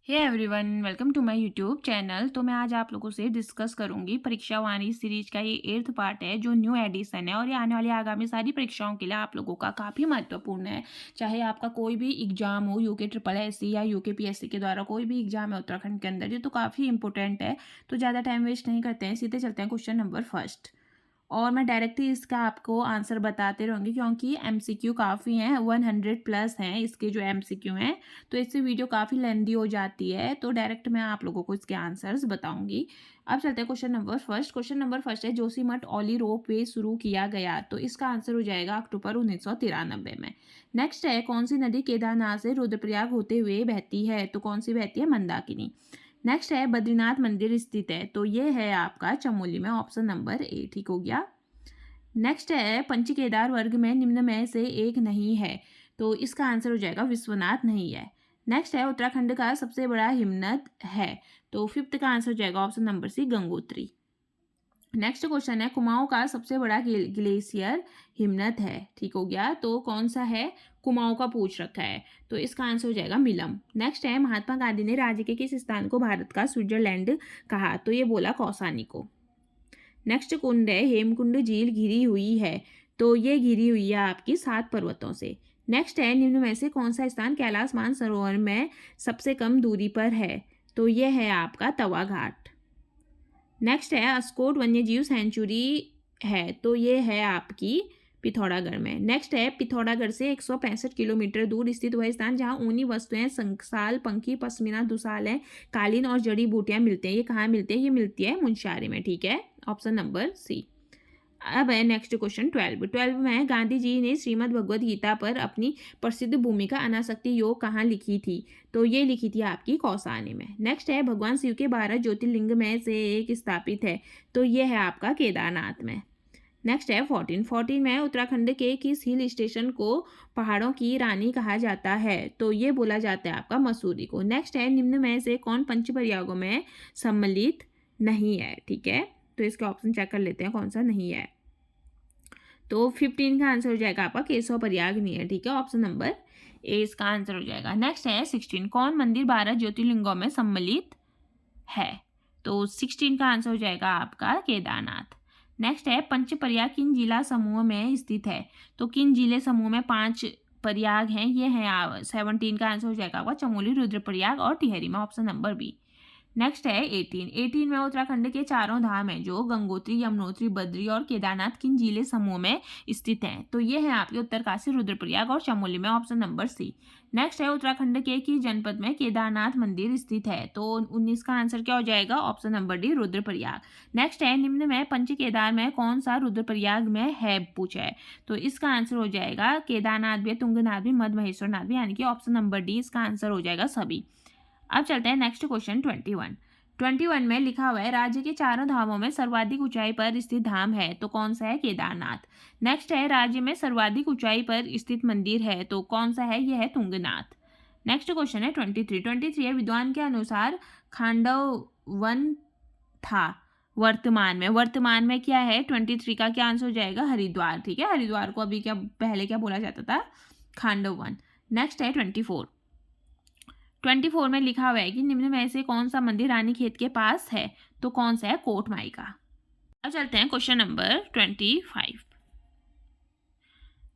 Hey everyone, welcome to my YouTube channel. तो मैं आज आप लोगों से डिस्कस करूंगी परीक्षा वाणी सीरीज का ये 8th पार्ट है जो न्यू एडिशन है और ये आने वाली आगामी सारी परीक्षाओं के लिए आप लोगों का काफ़ी महत्वपूर्ण है। चाहे आपका कोई भी एग्जाम हो, यूके ट्रिपल एस सी या यूके पीएससी के द्वारा कोई भी एग्जाम है उत्तराखंड के अंदर, ये तो काफ़ी इंपॉर्टेंट है। तो ज़्यादा टाइम वेस्ट नहीं करते हैं, सीधे चलते हैं क्वेश्चन नंबर फर्स्ट। और मैं डायरेक्टली इसका आपको आंसर बताते रहूँगी क्योंकि एमसीक्यू काफ़ी हैं, 100 प्लस हैं इसके जो एमसीक्यू हैं। तो इससे वीडियो काफ़ी लेंदी हो जाती है, तो डायरेक्ट मैं आप लोगों को इसके आंसर्स बताऊंगी। अब चलते हैं question number first. Question number first है, जोशीमठ औली रोप वे शुरू किया गया? तो इसका आंसर हो जाएगा अक्टूबर 1993 में। नेक्स्ट है, कौन सी नदी केदारनाथ से रुद्रप्रयाग होते हुए बहती है? तो कौन सी बहती है? मंदाकिनी। नेक्स्ट है, बद्रीनाथ मंदिर स्थित है? तो ये है आपका चमोली में, ऑप्शन नंबर ए ठीक हो गया। नेक्स्ट है, पंच केदार वर्ग में निम्न में से एक नहीं है? तो इसका आंसर हो जाएगा विश्वनाथ नहीं है। नेक्स्ट है, उत्तराखंड का सबसे बड़ा हिमनद है? तो फिफ्थ का आंसर हो जाएगा option number C, Gangotri. Next question है, कुमाऊं का सबसे बड़ा ग्लेशियर हिमनद है? ठीक हो गया, तो कौन सा है? कुमाऊं का पूछ रखा है, तो इसका आंसर हो जाएगा मिलम। नेक्स्ट है, महात्मा गांधी ने राज्य के किस स्थान को भारत का स्विट्जरलैंड कहा? तो ये बोला कौसानी को। नेक्स्ट कुंड है, हेमकुंड झील घिरी हुई है? तो ये घिरी हुई है आपकी 7 पर्वतों से। नेक्स्ट है, निम्न में से कौन सा स्थान कैलाश मानसरोवर में सबसे कम दूरी पर है? तो ये है आपका तवा घाट। नेक्स्ट है, अस्कोट वन्यजीव सेंचुरी है? तो ये है आपकी पिथौरागढ़ में। नेक्स्ट है, पिथौरागढ़ से 165 किलोमीटर दूर स्थित वह स्थान जहां ऊनी वस्तुएं, संसाल, पंखी, पश्मीना, दुसालें, कालीन और जड़ी बूटियां मिलते हैं। ये कहाँ मिलते हैं? ये मिलती है मुनस्यारी में। ठीक है, ऑप्शन नंबर सी। अब है नेक्स्ट क्वेश्चन 12 में, गांधी जी ने श्रीमद् भगवद गीता पर अपनी प्रसिद्ध भूमिका अनासक्ति योग कहाँ लिखी थी? तो ये लिखी थी आपकी कौसानी में। नेक्स्ट है, भगवान शिव के 12 ज्योतिर्लिंग में से एक स्थापित है? तो ये है आपका केदारनाथ में। नेक्स्ट है 14 में, उत्तराखंड के किस हिल स्टेशन को पहाड़ों की रानी कहा जाता है? तो ये बोला जाता है आपका मसूरी को। नेक्स्ट है, निम्न में से कौन पंच प्रयागों में सम्मिलित नहीं है? ठीक है, तो इसके ऑप्शन चेक कर लेते हैं कौन सा नहीं है। तो 15 का आंसर हो जाएगा आपका केशव प्रयाग नहीं है। ठीक है, ऑप्शन नंबर ए इसका आंसर हो जाएगा। नेक्स्ट है 16, कौन मंदिर 12 ज्योतिर्लिंगों में सम्मिलित है? तो 16 का आंसर हो जाएगा आपका केदारनाथ। नेक्स्ट है, पंच प्रयाग किन जिला समूह में स्थित है? तो किन जिले समूह में 5 प्रयाग हैं? ये हैं 17 का आंसर हो जाएगा आपका चमोली, रुद्रप्रयाग और टिहरी में, ऑप्शन नंबर बी। नेक्स्ट है 18 में, उत्तराखंड के चारों धाम हैं जो गंगोत्री, यमुनोत्री, बद्री और केदारनाथ किन जिले समूह में स्थित हैं? तो ये है आपके उत्तरकाशी, रुद्रप्रयाग और चमोली में, ऑप्शन नंबर सी। नेक्स्ट है, उत्तराखंड के किस जनपद में केदारनाथ मंदिर स्थित है? तो 19 का आंसर क्या हो जाएगा? Option number D, Rudraprayag. Next है, निम्न में पंच केदार में कौन सा रुद्रप्रयाग में है पूछा है? तो इसका आंसर हो जाएगा केदारनाथ भी, तुंगनाथ भी, मध्य महेश्वरनाथ भी, यानी कि ऑप्शन नंबर डी इसका आंसर हो जाएगा सभी। अब चलते हैं नेक्स्ट क्वेश्चन 21 में लिखा हुआ है, राज्य के चारों धामों में सर्वाधिक ऊंचाई पर स्थित धाम है? तो कौन सा है? केदारनाथ। नेक्स्ट है, राज्य में सर्वाधिक ऊंचाई पर स्थित मंदिर है? तो कौन सा है? यह है तुंगनाथ। नेक्स्ट क्वेश्चन है 23 है, विद्वान के अनुसार खांडव वन था वर्तमान में क्या है? 23 का क्या आंसर हो जाएगा? हरिद्वार। ठीक है, हरिद्वार को अभी क्या पहले क्या बोला जाता था? खांडव वन। नेक्स्ट है 24 में लिखा हुआ है कि निम्न में से कौन सा मंदिर रानीखेत के पास है? तो कौन सा है? कोट माई का। अब चलते हैं क्वेश्चन नंबर 25।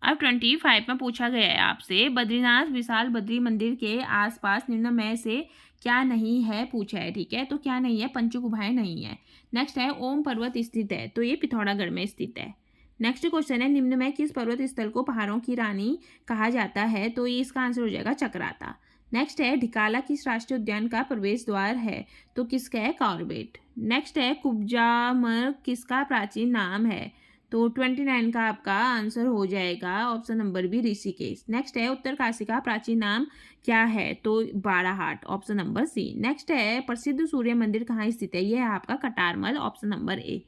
अब 25 में पूछा गया है आपसे, बद्रीनाथ विशाल बद्री मंदिर के आसपास निम्न में से क्या नहीं है पूछा है। ठीक है, तो क्या नहीं है? पंचगुफाएं नहीं है। नेक्स्ट है, ओम पर्वत स्थित है? तो ये पिथौरागढ़ में स्थित है। नेक्स्ट क्वेश्चन है, निम्न में किस पर्वत स्थल को पहाड़ों की रानी कहा जाता है? तो ये इसका आंसर हो जाएगा चक्राता। नेक्स्ट है, ढिकाला किस राष्ट्रीय उद्यान का प्रवेश द्वार है? तो किसका है? कॉर्बेट। नेक्स्ट है, कुब्जामर्ग किसका प्राचीन नाम है? तो 29 का आपका आंसर हो जाएगा option number B, Rishikesh. Next है, उत्तरकाशी का प्राचीन नाम क्या है? तो Barahat, option number C. Next है, प्रसिद्ध सूर्य मंदिर कहाँ स्थित है? यह है आपका Katarmal, option number A.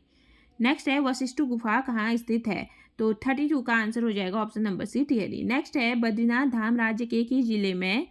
Next है, वशिष्ठ गुफा कहाँ स्थित है? तो 32 का आंसर हो जाएगा option number C, Tehri. Next है, बद्रीनाथ धाम राज्य के किस जिले में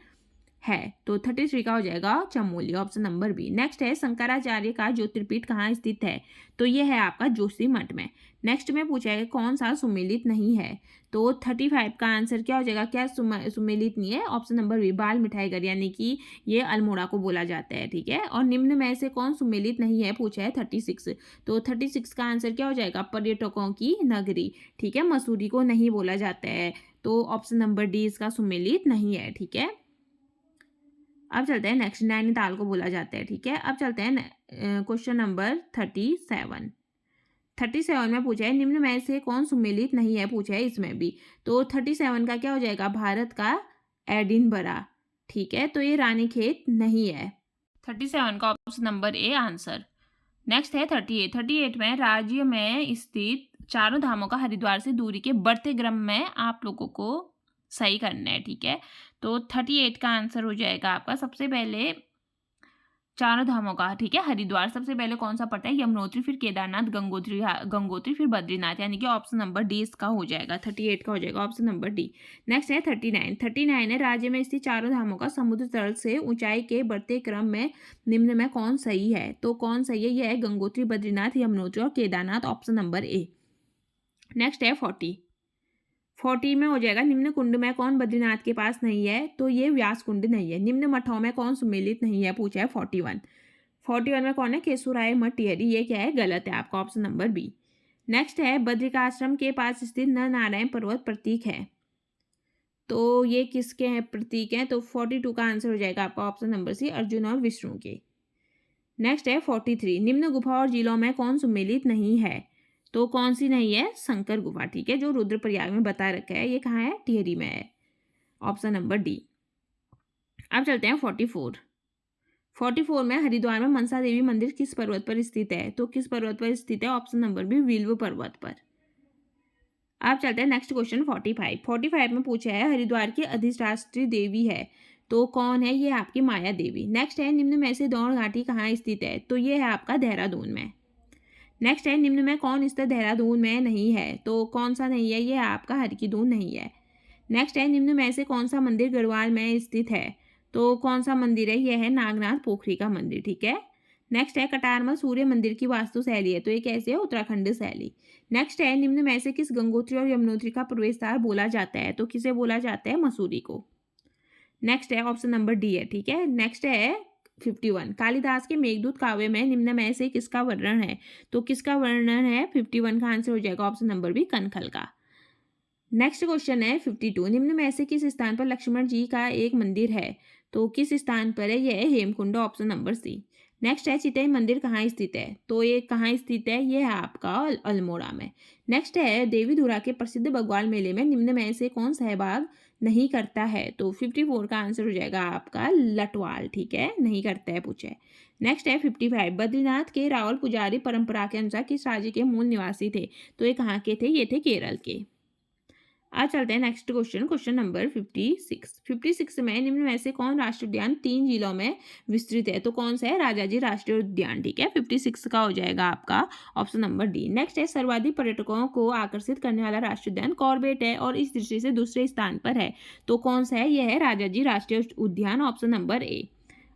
है। तो 33 का हो जाएगा Chamoli, option number B. Next है शंकराचार्य का ज्योतिर्पीठ कहाँ स्थित है? तो ये है आपका जोशीमठ में। नेक्स्ट में पूछा है कौन सा सुमेलित नहीं है? तो 35 का आंसर क्या हो जाएगा? क्या सुमेलित नहीं है? ऑप्शन नंबर बी बाल मिठाईगढ़, यानी कि ये अल्मोड़ा को बोला जाता है, ठीक है। और निम्न में से कौन सुमेलित नहीं है पूछा है 36। तो 36 का आंसर क्या हो जाएगा? पर्यटकों की नगरी, ठीक है, मसूरी को नहीं बोला जाता है। तो ऑप्शन नंबर डी इसका सुमेलित नहीं है, ठीक है। अब चलते हैं नेक्स्ट, नैनीताल को बोला जाता है, ठीक है। अब चलते हैं क्वेश्चन नंबर 37 में पूछा है निम्न में से कौन सुमेलित नहीं है पूछा है इसमें भी। तो 37 का क्या हो जाएगा? भारत का एडिनबरा, ठीक है। तो ये रानीखेत नहीं है। 37 का option number A answer. Next है 38 में राज्य में स्थित चारों धामों का हरिद्वार से दूरी के बढ़ते क्रम में आप लोगों को सही करना है, ठीक है। तो 38 का आंसर हो जाएगा आपका सबसे पहले चारों धामों का, ठीक है। हरिद्वार सबसे पहले कौन सा पड़ता है? यमुनोत्री, फिर केदारनाथ, गंगोत्री, फिर बद्रीनाथ, यानी कि ऑप्शन नंबर डी इसका हो जाएगा। 38 का हो जाएगा ऑप्शन नंबर डी। नेक्स्ट है 39 है राज्य में स्थित चारों धामों का समुद्र तल से ऊंचाई के बढ़ते क्रम में निम्न में कौन सही है? तो कौन सही है? यह है गंगोत्री, बद्रीनाथ, यमुनोत्री और Kedarnath, option number A. Next है 40 में हो जाएगा निम्न कुंड में कौन बद्रीनाथ के पास नहीं है? तो ये व्यास कुंड नहीं है। निम्न मठों में कौन सुमेलित नहीं है पूछा है 41 में कौन है? केशुराय मठ टिहरी, ये क्या है? गलत है आपका, ऑप्शन नंबर बी। नेक्स्ट है बद्रिकाश्रम के पास स्थित नर नारायण पर्वत प्रतीक है, तो ये किसके हैं प्रतीक हैं? तो 42 का आंसर हो जाएगा आपका ऑप्शन नंबर सी, अर्जुन और विष्णु के। नेक्स्ट है 43 निम्न गुफा और जिलों में कौन सुमेलित नहीं है? तो कौन सी नहीं है? शंकर गुफा, ठीक है, जो रुद्रप्रयाग में बता रखा है। ये कहाँ है? टिहरी में है, ऑप्शन नंबर डी। अब चलते हैं 44 में हरिद्वार में मनसा देवी मंदिर किस पर्वत पर स्थित है? तो किस पर्वत पर स्थित है? ऑप्शन नंबर बी विल्व पर्वत पर। अब चलते हैं नेक्स्ट क्वेश्चन 45 में पूछा है हरिद्वार की अधिष्ठात्री देवी है, तो कौन है? ये आपकी माया देवी। नेक्स्ट है निम्न में से दौड़ घाटी कहाँ स्थित है? तो ये है आपका देहरादून में। नेक्स्ट है निम्न में कौन स्थित देहरादून में नहीं है? तो कौन सा नहीं है? ये आपका हरकीदून नहीं है। नेक्स्ट है निम्न में से कौन सा मंदिर गढ़वाल में स्थित है? तो कौन सा मंदिर है? यह है नागनाथ पोखरी का मंदिर, ठीक है। नेक्स्ट है कटारमल सूर्य मंदिर की वास्तु शैली है, तो ये कैसे है? उत्तराखंड शैली। नेक्स्ट है निम्न में से किस गंगोत्री और यमुनोत्री का प्रवेश द्वार बोला जाता है? तो किसे बोला जाता है? मसूरी को। नेक्स्ट है ऑप्शन नंबर डी है, ठीक है। नेक्स्ट है 51 कालिदास के मेघदूत काव्य में निम्न में से किसका वर्णन है? तो किसका वर्णन है? 51 का आंसर हो जाएगा ऑप्शन नंबर बी, कनखल का। नेक्स्ट क्वेश्चन है 52 निम्न में से किस स्थान पर लक्ष्मण जी का एक मंदिर है? तो किस स्थान पर है? यह है Hemkund, option number C. Next है चितई मंदिर कहाँ स्थित है? तो ये कहाँ स्थित है? यह है आपका अल्मोड़ा में। नेक्स्ट है देवीधुरा के प्रसिद्ध बग्वाल मेले में निम्न में से कौन सहभाग नहीं करता है? तो 54 का आंसर हो जाएगा आपका लटवाल, ठीक है, नहीं करता है पूछा है। नेक्स्ट है 55 बद्रीनाथ के रावल पुजारी परंपरा के अनुसार किस राज्य के मूल निवासी थे? तो ये कहाँ के थे? ये थे केरल के। आज चलते हैं नेक्स्ट क्वेश्चन नंबर 56 में निम्न में से कौन राष्ट्रीय उद्यान 3 जिलों में विस्तृत है? तो कौन सा है? राजाजी राष्ट्रीय उद्यान, ठीक है। 56 का हो जाएगा आपका ऑप्शन नंबर डी। नेक्स्ट है सर्वाधिक पर्यटकों को आकर्षित करने वाला राष्ट्रीय उद्यान कॉर्बेट है और इस दृष्टि से दूसरे स्थान पर है, तो कौन सा है? यह है राजाजी राष्ट्रीय उद्यान, ऑप्शन नंबर ए।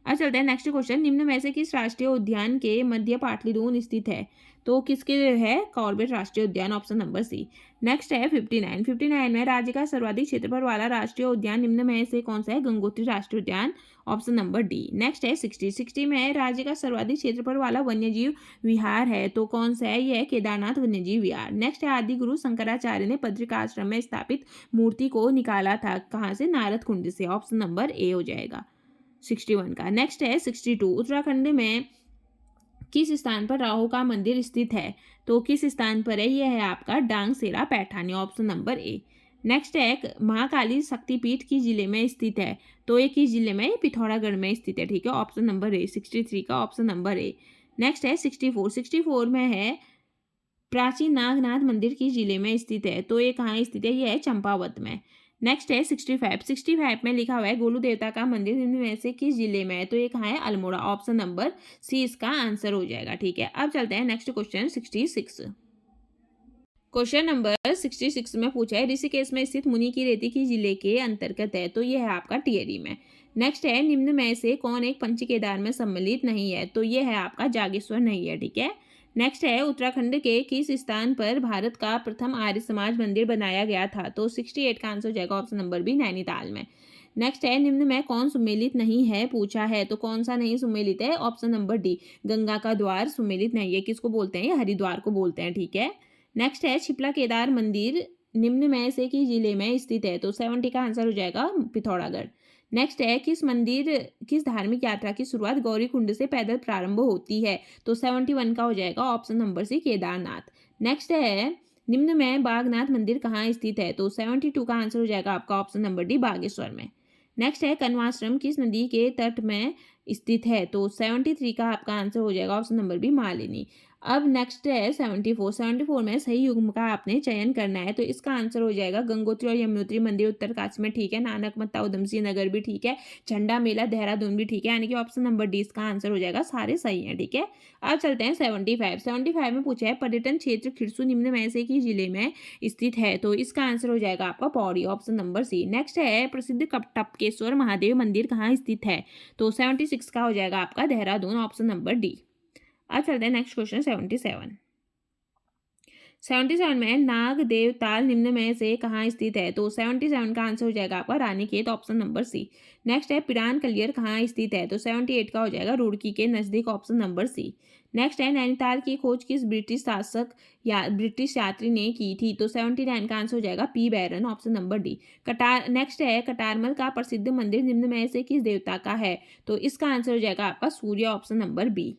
अब चलते हैं नेक्स्ट क्वेश्चन निम्न में से किस राष्ट्रीय उद्यान के मध्य पाटलिपुत्र स्थित है? तो किसके है? कॉर्बेट राष्ट्रीय उद्यान, ऑप्शन नंबर सी। नेक्स्ट है 59 में राज्य का सर्वाधिक क्षेत्रफल वाला राष्ट्रीय उद्यान निम्न में से कौन सा है? गंगोत्री राष्ट्रीय उद्यान, ऑप्शन नंबर डी। नेक्स्ट है 60 में राज्य का सर्वाधिक क्षेत्रफल वाला वन्यजीव विहार है, तो कौन सा है? यह है केदारनाथ वन्यजीव विहार। नेक्स्ट है आदि गुरु शंकराचार्य ने बद्रिकाश्रम में स्थापित मूर्ति को निकाला था कहाँ से? नारद कुंड से, ऑप्शन नंबर ए हो जाएगा 61 का। नेक्स्ट है 62 उत्तराखंड में किस स्थान पर राहु का मंदिर स्थित है? तो किस स्थान पर है? यह है आपका Dangsera Paithani, option number A. Next है महाकाली शक्तिपीठ किस जिले में स्थित है? तो ये किस जिले में? पिथौरागढ़ में स्थित है, ठीक है, ऑप्शन नंबर ए। 63 का ऑप्शन नंबर ए। नेक्स्ट है 64 में है प्राचीन नागनाथ मंदिर किस जिले में स्थित है? तो ये कहाँ स्थित है? यह है चंपावत में। नेक्स्ट है 65 में लिखा हुआ है गोलू देवता का मंदिर निम्न में से किस जिले में है? तो ये कहाँ है? अल्मोड़ा, ऑप्शन नंबर सी इसका आंसर हो जाएगा, ठीक है। अब चलते हैं नेक्स्ट क्वेश्चन 66। क्वेश्चन नंबर 66 में पूछा है ऋषिकेश में स्थित मुनि की रेती किस जिले के अंतर्गत है? तो ये है आपका टिहरी में। नेक्स्ट है निम्न में से कौन एक पंच केदार में सम्मिलित नहीं है, तो ये है आपका जागेश्वर नहीं है, ठीक है। नेक्स्ट है उत्तराखंड के किस स्थान पर भारत का प्रथम आर्य समाज मंदिर बनाया गया था, तो 68 का आंसर हो जाएगा ऑप्शन नंबर बी, नैनीताल में। नेक्स्ट है निम्न में कौन सुमेलित नहीं है पूछा है, तो कौन सा नहीं सुमेलित है, ऑप्शन नंबर डी, गंगा का द्वार सुमेलित नहीं है। किसको बोलते हैं, ये हरिद्वार को बोलते हैं, ठीक है। नेक्स्ट है छिपला केदार मंदिर निम्न में से किस जिले में स्थित है, तो 70 का आंसर हो जाएगा पिथौरागढ़। नेक्स्ट है किस धार्मिक यात्रा की शुरुआत गौरीकुंड से पैदल प्रारंभ होती है, तो 71 का हो जाएगा option number C, Kedarnath. Next है निम्न में बागनाथ मंदिर कहाँ स्थित है, तो 72 का आंसर हो जाएगा आपका ऑप्शन नंबर डी, बागेश्वर में। नेक्स्ट है कण्वाश्रम किस नदी के तट में स्थित है, तो 73 का आपका आंसर हो जाएगा ऑप्शन नंबर बी, मालिनी। अब नेक्स्ट है 74 में सही युग्म का आपने चयन करना है, तो इसका आंसर हो जाएगा गंगोत्री और यमुनोत्री मंदिर उत्तरकाशी में, ठीक है। नानक मत्ता उधम सिंह नगर भी ठीक है, झंडा मेला देहरादून भी ठीक है, यानी कि ऑप्शन नंबर डी इसका आंसर हो जाएगा, सारे सही हैं, ठीक है। अब चलते हैं 75 में पूछा है पर्यटन क्षेत्र खिरसू निम्न में से किस जिले में स्थित है, तो इसका आंसर हो जाएगा आपका Pauri, option number C. Next है प्रसिद्ध टपकेश्वर महादेव मंदिर कहाँ स्थित है, तो 76 का हो जाएगा आपका देहरादून, ऑप्शन नंबर डी। अब चलते हैं नेक्स्ट क्वेश्चन 77 में नाग देवताल निम्न में से कहाँ स्थित है, तो 77 का आंसर हो जाएगा आपका Ranikhet, option number C. Next है पिरान कलियर कहाँ स्थित है, तो 78 का हो जाएगा रुड़की के नजदीक, ऑप्शन नंबर सी। नेक्स्ट है नैनीताल की खोज किस ब्रिटिश शासक या ब्रिटिश यात्री ने की थी, तो 79 का आंसर हो जाएगा पी बैरन, ऑप्शन नंबर डी। नेक्स्ट है कटारमल का प्रसिद्ध मंदिर निम्न में से किस देवता का है, तो इसका आंसर हो जाएगा आपका सूर्य, ऑप्शन नंबर बी।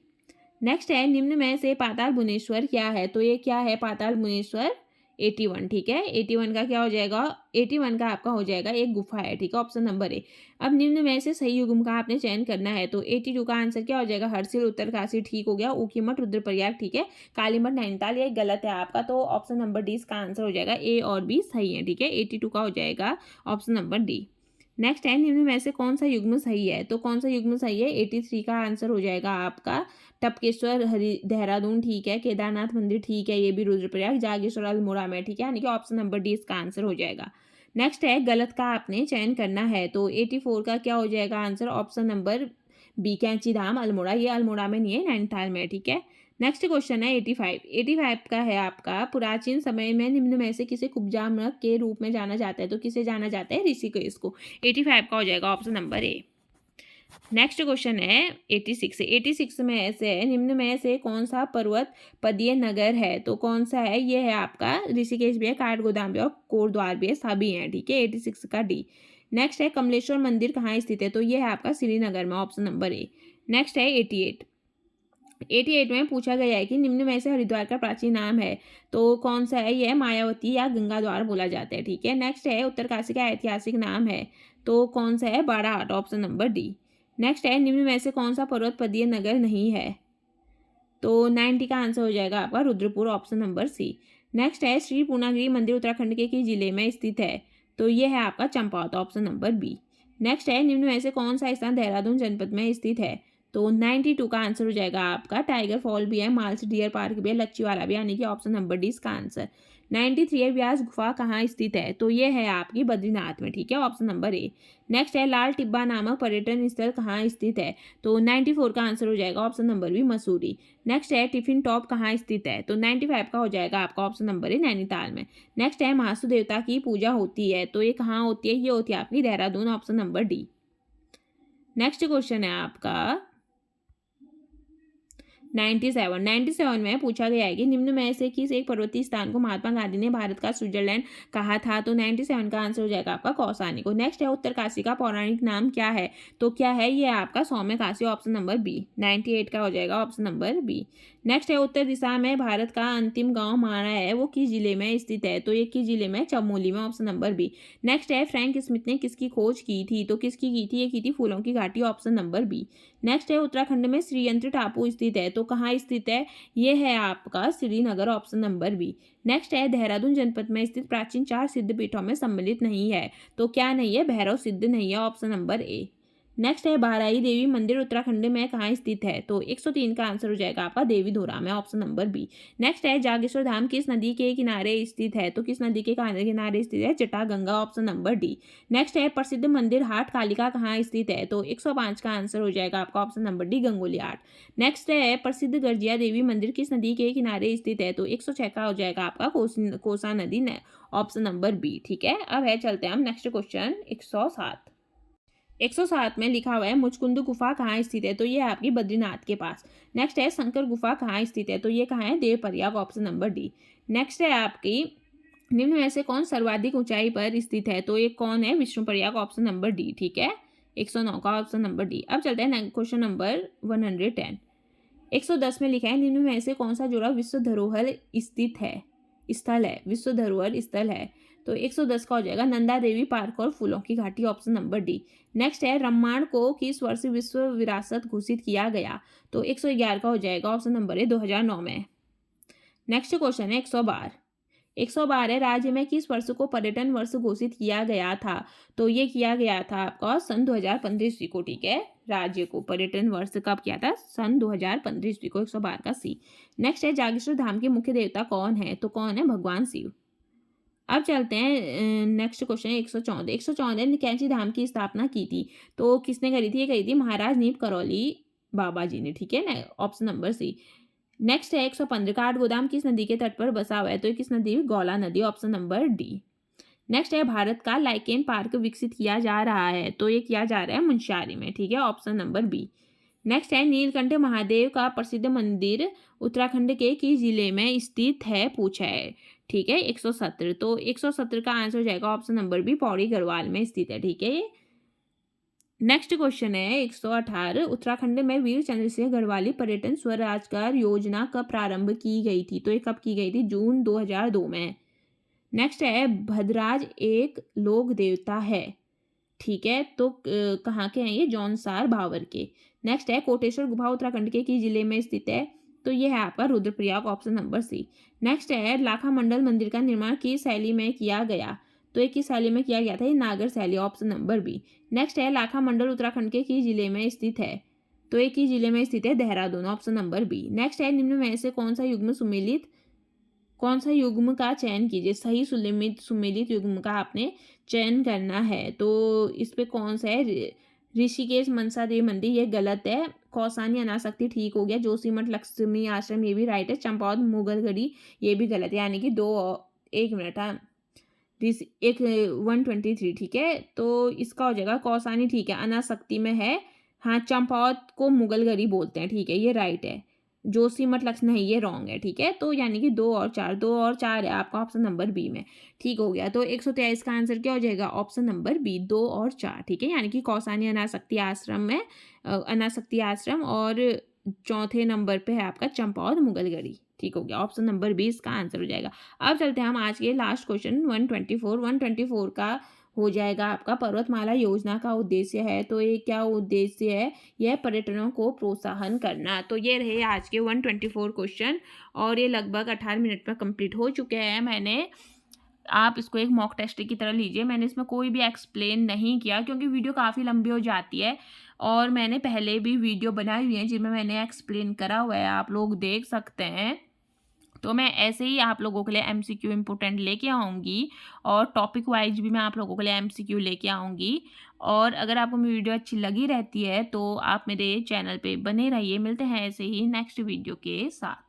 नेक्स्ट है निम्न में से पाताल भुवनेश्वर क्या है, तो ये क्या है पाताल भुवनेश्वर, 81, ठीक है। 81 का क्या हो जाएगा, 81 का आपका हो जाएगा एक गुफा है, ठीक है, ऑप्शन नंबर ए। अब निम्न में से सही युग्म का आपने चयन करना है, तो 82 का आंसर क्या हो जाएगा, हरसिल उत्तरकाशी ठीक हो गया, ऊखीमठ रुद्रप्रयाग ठीक है, कालीमठ नैनीताल ये गलत है आपका, तो ऑप्शन नंबर डी इसका आंसर हो जाएगा, ए और बी सही है, ठीक है। 82 का हो जाएगा ऑप्शन नंबर डी। नेक्स्ट है निम्न में से कौन सा युग्म सही है, तो कौन सा युग्म सही है, 83 का आंसर हो जाएगा आपका टपकेश्वर देहरादून ठीक है, केदारनाथ मंदिर ठीक है, ये भी रुद्रप्रयाग, जागेश्वर अल्मोड़ा में ठीक है, यानी कि ऑप्शन नंबर डी इसका आंसर हो जाएगा। नेक्स्ट है गलत का आपने चयन करना है, तो 84 का क्या हो जाएगा आंसर, ऑप्शन नंबर बी, कैंची धाम अल्मोड़ा, ये अल्मोड़ा में नहीं है, नैनीताल में, ठीक है। नेक्स्ट क्वेश्चन है 85 का है आपका प्राचीन समय में निम्न में से किसे कुब्जामक के रूप में जाना जाता है, तो किसे जाना जाता है, ऋषिकेश को। 85 का हो जाएगा option number A. Next question है 86 में से निम्न में से कौन सा पर्वत पदीय नगर है, तो कौन सा है, ये है आपका ऋषिकेश भी है, काठगोदाम भी और कोटद्वार भी है, सभी हैं, ठीक है। 86 का डी। नेक्स्ट है कमलेश्वर मंदिर कहाँ स्थित है, तो ये है आपका श्रीनगर में, ऑप्शन नंबर ए। नेक्स्ट है 88 में पूछा गया है कि निम्न में से हरिद्वार का प्राचीन नाम है, तो कौन सा है, यह मायावती या गंगा द्वार बोला जाता है, ठीक है। नेक्स्ट है उत्तरकाशी का ऐतिहासिक नाम है, तो कौन सा है, Barahat, option number D. Next है निम्न में से कौन सा पर्वत पदीय नगर नहीं है, तो 90 का आंसर हो जाएगा आपका Rudrapur, option number C. Next है श्री पूर्णागिरि मंदिर उत्तराखंड के किस जिले में स्थित है, तो ये है आपका Champawat, option number B. Next है निम्न में से कौन सा स्थान देहरादून जनपद में स्थित है, तो 92 का आंसर हो जाएगा आपका टाइगर फॉल भी है, माल्स डियर पार्क भी है, लच्छीवाला भी, यानी कि ऑप्शन नंबर डी इसका आंसर। 93 है व्यास गुफा कहाँ स्थित है, तो ये है आपकी बद्रीनाथ में, ठीक है, ऑप्शन नंबर ए। नेक्स्ट है लाल टिब्बा नामक पर्यटन स्थल कहाँ स्थित है, तो 94 का आंसर हो जाएगा option number B, Mussoorie. Next है टिफिन टॉप कहाँ स्थित है, तो 95 का हो जाएगा आपका ऑप्शन नंबर ए, नैनीताल में। नेक्स्ट है महासु देवता की पूजा होती है, तो ये कहाँ होती है, ये होती है आपकी Dehradun, option number D. Next question है आपका 97 में पूछा गया है कि निम्न में से किस एक पर्वतीय स्थान को महात्मा गांधी ने भारत का स्विट्जरलैंड कहा था, तो 97 का आंसर हो जाएगा आपका कौसानी को। नेक्स्ट है उत्तरकाशी का पौराणिक नाम क्या है, तो क्या है, ये आपका सौम्य काशी, ऑप्शन नंबर बी। 98 का हो जाएगा ऑप्शन नंबर बी। नेक्स्ट है उत्तर दिशा में भारत का अंतिम गांव माना है, वो किस जिले में स्थित है, तो ये किस जिले में, चमोली में, ऑप्शन नंबर बी। नेक्स्ट है फ्रैंक स्मिथ ने किसकी खोज की थी, तो किसकी की थी, ये की थी फूलों की घाटी, ऑप्शन नंबर बी। नेक्स्ट है उत्तराखंड में श्रीयंत्र टापू स्थित है, तो कहाँ स्थित है, ये है आपका Srinagar, option number B. Next है देहरादून जनपद में स्थित प्राचीन 4 सिद्ध पीठों में सम्मिलित नहीं है, तो क्या नहीं है, भैरव सिद्ध नहीं है, ऑप्शन नंबर ए। नेक्स्ट है बाराही देवी मंदिर उत्तराखंड में कहाँ स्थित है, तो 103 का आंसर हो जाएगा आपका देवी धोरा में, ऑप्शन नंबर बी। नेक्स्ट है जागेश्वर धाम किस नदी के किनारे स्थित है, तो किस नदी के किनारे स्थित है, Jataganga, option number D. Next है प्रसिद्ध मंदिर हाट कालिका कहाँ स्थित है, तो 105 का आंसर हो जाएगा आपका ऑप्शन नंबर डी, गंगोली हाट। नेक्स्ट है प्रसिद्ध गर्जिया देवी मंदिर किस नदी के किनारे स्थित है, तो 106 का हो जाएगा आपका कोसा नदी, ऑप्शन नंबर बी। ठीक है, अब है चलते हैं हम नेक्स्ट क्वेश्चन 107। 107 में लिखा हुआ है मुचकुंद गुफा कहाँ स्थित है, तो ये है आपकी बद्रीनाथ के पास। नेक्स्ट है शंकर गुफा कहाँ स्थित है, तो ये कहाँ है, Devprayag, option number D. Next है आपकी निम्न में से कौन सर्वाधिक ऊंचाई पर स्थित है, तो ये कौन है, विष्णुप्रयाग, ऑप्शन नंबर डी। ठीक है, 109 का ऑप्शन नंबर डी। अब चलते हैं क्वेश्चन नंबर 110। 110 में लिखा है निम्न में से कौन सा जोड़ा विश्व धरोहर स्थित है, स्थल है, विश्व धरोहर स्थल है, तो 110 का हो जाएगा नंदा देवी पार्क और फूलों की घाटी, ऑप्शन नंबर डी। नेक्स्ट है रम्माण को किस वर्ष विश्व विरासत घोषित किया गया, तो 111 का हो जाएगा ऑप्शन नंबर ए, 2009 में। नेक्स्ट क्वेश्चन है 112। 112 है राज्य में किस वर्ष को पर्यटन वर्ष घोषित किया गया था, तो ये किया गया था आपका सन 2015 ईस्वी को। ठीक है, राज्य को पर्यटन वर्ष कब किया था, सन 2015 ईस्वी को, 112 का सी। नेक्स्ट है जागेश्वर धाम के मुख्य देवता कौन है, तो कौन है, भगवान शिव। अब चलते हैं नेक्स्ट क्वेश्चन 114। 114 ने कैंची धाम की स्थापना की थी, तो किसने करी थी, ये करी थी महाराज नीप करौली बाबा जी ने। ठीक है ना, ऑप्शन नंबर सी। नेक्स्ट है 115 काठगोदाम किस नदी के तट पर बसा हुआ है, तो ये किस नदी, गौला नदी, ऑप्शन नंबर डी। नेक्स्ट है भारत का लाइकेन पार्क विकसित किया जा रहा है, तो ये किया जा रहा है मुंशियारी में। ठीक है, ऑप्शन नंबर बी। नेक्स्ट है नीलकंठ महादेव का प्रसिद्ध मंदिर उत्तराखंड के किस जिले में स्थित है, पूछा है। ठीक है, 117, तो 117 का आंसर हो जाएगा option number B, Pauri Garhwal में स्थित है। ठीक है, नेक्स्ट क्वेश्चन है 118। उत्तराखंड में वीर चंद्रसिंह गढ़वाली पर्यटन स्वरोजगार योजना कब प्रारंभ की गई थी, तो ये कब की गई थी, जून 2002 में। नेक्स्ट है भद्राज एक लोक देवता है। ठीक है, तो कहाँ के हैं ये, जौनसार भावर के। नेक्स्ट है कोटेश्वर गुफा उत्तराखंड के किस जिले में स्थित है, तो ये है आपका Rudraprayag, option number C. Next है लाखा मंडल मंदिर का निर्माण किस शैली में किया गया, तो एक किस शैली में किया गया था, ये नागर शैली, ऑप्शन नंबर बी। नेक्स्ट है लाखा मंडल उत्तराखंड के किस जिले में स्थित है, तो एक ही जिले में स्थित है, Dehradun, option number B. Next है निम्न में से कौन सा युग्म का चयन कीजिए, सही सुमेलित युग्म का आपने चयन करना है, तो इस पे कौन सा है, ऋषिकेश मनसा देवी मंदिर, ये गलत है। कौसानी अनासक्ति ठीक हो गया। जोशीमठ लक्ष्मी आश्रम, ये भी राइट है। चंपावत मुगलगढ़ी, ये भी गलत है, यानी कि 1 मिनट, हाँ, 123। ठीक है, तो इसका हो जाएगा कौसानी, ठीक है, अनासक्ति में है, हाँ, चंपावत को मुगलगढ़ी बोलते हैं। ठीक है, ये राइट है। जोशीमठ लक्ष्मी नहीं, ये रॉन्ग है। ठीक है, तो यानी कि 2 और 4 है आपका ऑप्शन नंबर बी में। ठीक हो गया, तो 123 का आंसर क्या हो जाएगा, ऑप्शन नंबर बी, 2 और 4। ठीक है, यानी कि कौसानी अनासक्ति आश्रम में अनासक्ति आश्रम, और चौथे नंबर पे है आपका चंपावत मुगलगढ़ी। ठीक हो गया, ऑप्शन नंबर बी इसका आंसर हो जाएगा। अब चलते हैं हम आज के लास्ट क्वेश्चन 124 का हो जाएगा आपका पर्वतमाला योजना का उद्देश्य है, तो ये क्या उद्देश्य है, यह पर्यटनों को प्रोत्साहन करना। तो ये रहे आज के 124 क्वेश्चन, और ये लगभग 18 मिनट पर कंप्लीट हो चुके हैं। आप इसको एक मॉक टेस्ट की तरह लीजिए। मैंने इसमें कोई भी एक्सप्लेन नहीं किया, क्योंकि वीडियो काफ़ी लंबी हो जाती है, और मैंने पहले भी वीडियो बनाई हुई है जिनमें मैंने एक्सप्लेन करा हुआ है, आप लोग देख सकते हैं। तो मैं ऐसे ही आप लोगों के लिए MCQ इम्पोर्टेंट लेके आऊँगी, और टॉपिक वाइज भी मैं आप लोगों के लिए MCQ लेके आऊँगी। और अगर आपको मेरी वीडियो अच्छी लगी रहती है, तो आप मेरे चैनल पे बने रहिए। मिलते हैं ऐसे ही नेक्स्ट वीडियो के साथ।